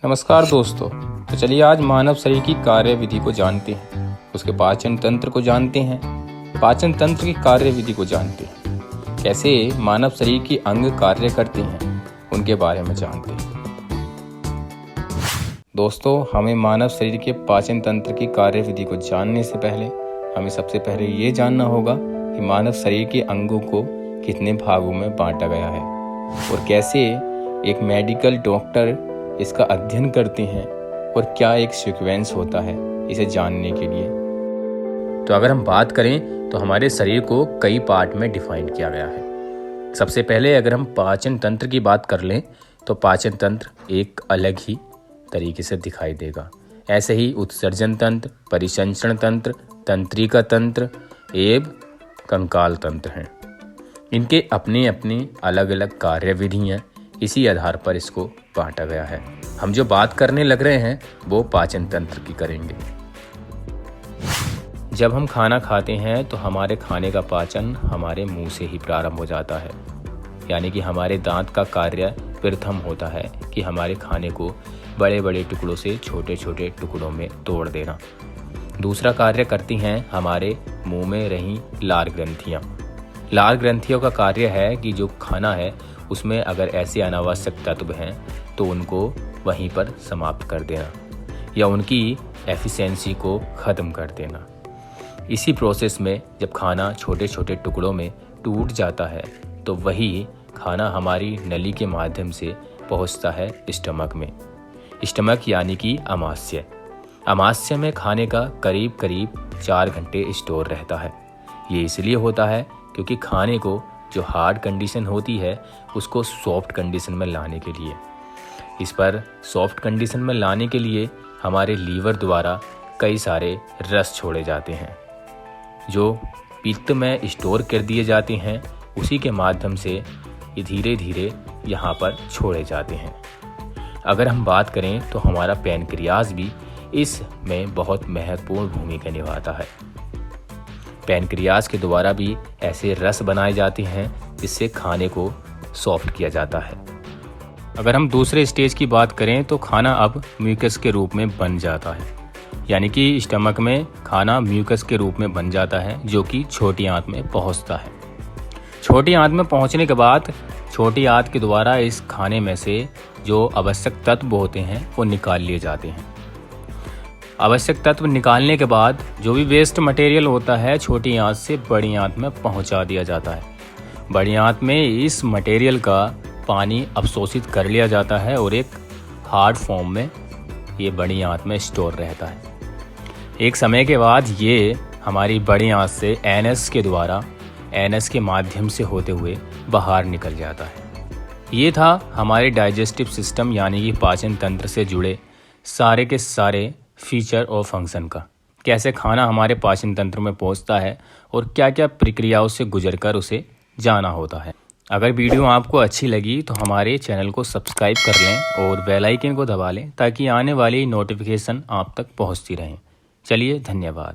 नमस्कार दोस्तों। तो चलिए आज मानव शरीर की कार्य विधि को जानते हैं, उसके पाचन तंत्र को जानते हैं, पाचन तंत्र की कार्य विधि को जानते हैं, कैसे मानव शरीर की अंग कार्य करते हैं उनके बारे में जानते हैं। दोस्तों, हमें मानव शरीर के पाचन तंत्र की कार्य विधि को जानने से पहले हमें सबसे पहले ये जानना होगा कि मानव शरीर के अंगों को कितने भागों में बांटा गया है और कैसे एक मेडिकल डॉक्टर इसका अध्ययन करते हैं और क्या एक सीक्वेंस होता है इसे जानने के लिए। तो अगर हम बात करें तो हमारे शरीर को कई पार्ट में डिफाइन किया गया है। सबसे पहले अगर हम पाचन तंत्र की बात कर लें तो पाचन तंत्र एक अलग ही तरीके से दिखाई देगा। ऐसे ही उत्सर्जन तंत्र, परिसंचरण तंत्र, तंत्रिका तंत्र एवं कंकाल तंत्र हैं। इनके अपने अपने अलग अलग कार्यविधि हैं। इसी आधार पर इसको बांटा गया है। हम जो बात करने लग रहे हैं वो पाचन तंत्र की करेंगे। जब हम खाना खाते हैं तो हमारे खाने का पाचन हमारे मुंह से ही प्रारंभ हो जाता है, यानी कि हमारे दांत का कार्य प्रथम होता है कि हमारे खाने को बड़े बड़े टुकड़ों से छोटे छोटे टुकड़ों में तोड़ देना। दूसरा कार्य करती हैं हमारे मुंह में रही लार ग्रंथियाँ। लार ग्रंथियों का कार्य है कि जो खाना है उसमें अगर ऐसे अनावश्यक तत्व हैं तो उनको वहीं पर समाप्त कर देना या उनकी एफिशिएंसी को ख़त्म कर देना। इसी प्रोसेस में जब खाना छोटे छोटे टुकड़ों में टूट जाता है तो वही खाना हमारी नली के माध्यम से पहुंचता है स्टमक में। स्टमक यानी कि आमाशय। आमाशय में खाने का करीब करीब 4 घंटे स्टोर रहता है। ये इसलिए होता है क्योंकि खाने को जो हार्ड कंडीशन होती है उसको सॉफ्ट कंडीशन में लाने के लिए, इस पर सॉफ्ट कंडीशन में लाने के लिए हमारे लीवर द्वारा कई सारे रस छोड़े जाते हैं जो पित्त में स्टोर कर दिए जाते हैं। उसी के माध्यम से ये धीरे धीरे यहाँ पर छोड़े जाते हैं। अगर हम बात करें तो हमारा पैनक्रियाज भी इसमें बहुत महत्वपूर्ण भूमिका निभाता है। पैनक्रियाज के द्वारा भी ऐसे रस बनाए जाते हैं जिससे खाने को सॉफ्ट किया जाता है। अगर हम दूसरे स्टेज की बात करें तो खाना अब म्यूकस के रूप में बन जाता है, यानी कि स्टमक में खाना म्यूकस के रूप में बन जाता है जो कि छोटी आंत में पहुंचता है। छोटी आंत में पहुंचने के बाद छोटी आंत के द्वारा इस खाने में से जो आवश्यक तत्व होते हैं वो निकाल लिए जाते हैं। आवश्यक तत्व निकालने के बाद जो भी वेस्ट मटेरियल होता है छोटी आंत से बड़ी आंत में पहुंचा दिया जाता है। बड़ी आंत में इस मटेरियल का पानी अवशोषित कर लिया जाता है और एक हार्ड फॉर्म में ये बड़ी आंत में स्टोर रहता है। एक समय के बाद ये हमारी बड़ी आंत से एनस के द्वारा एनस के माध्यम से होते हुए बाहर निकल जाता है। ये था हमारे डाइजेस्टिव सिस्टम यानी कि पाचन तंत्र से जुड़े सारे के सारे फीचर और फंक्शन का, कैसे खाना हमारे पाचन तंत्र में पहुंचता है और क्या क्या प्रक्रियाओं से गुजरकर उसे जाना होता है। अगर वीडियो आपको अच्छी लगी तो हमारे चैनल को सब्सक्राइब कर लें और बेल आइकन को दबा लें ताकि आने वाली नोटिफिकेशन आप तक पहुंचती रहें। चलिए, धन्यवाद।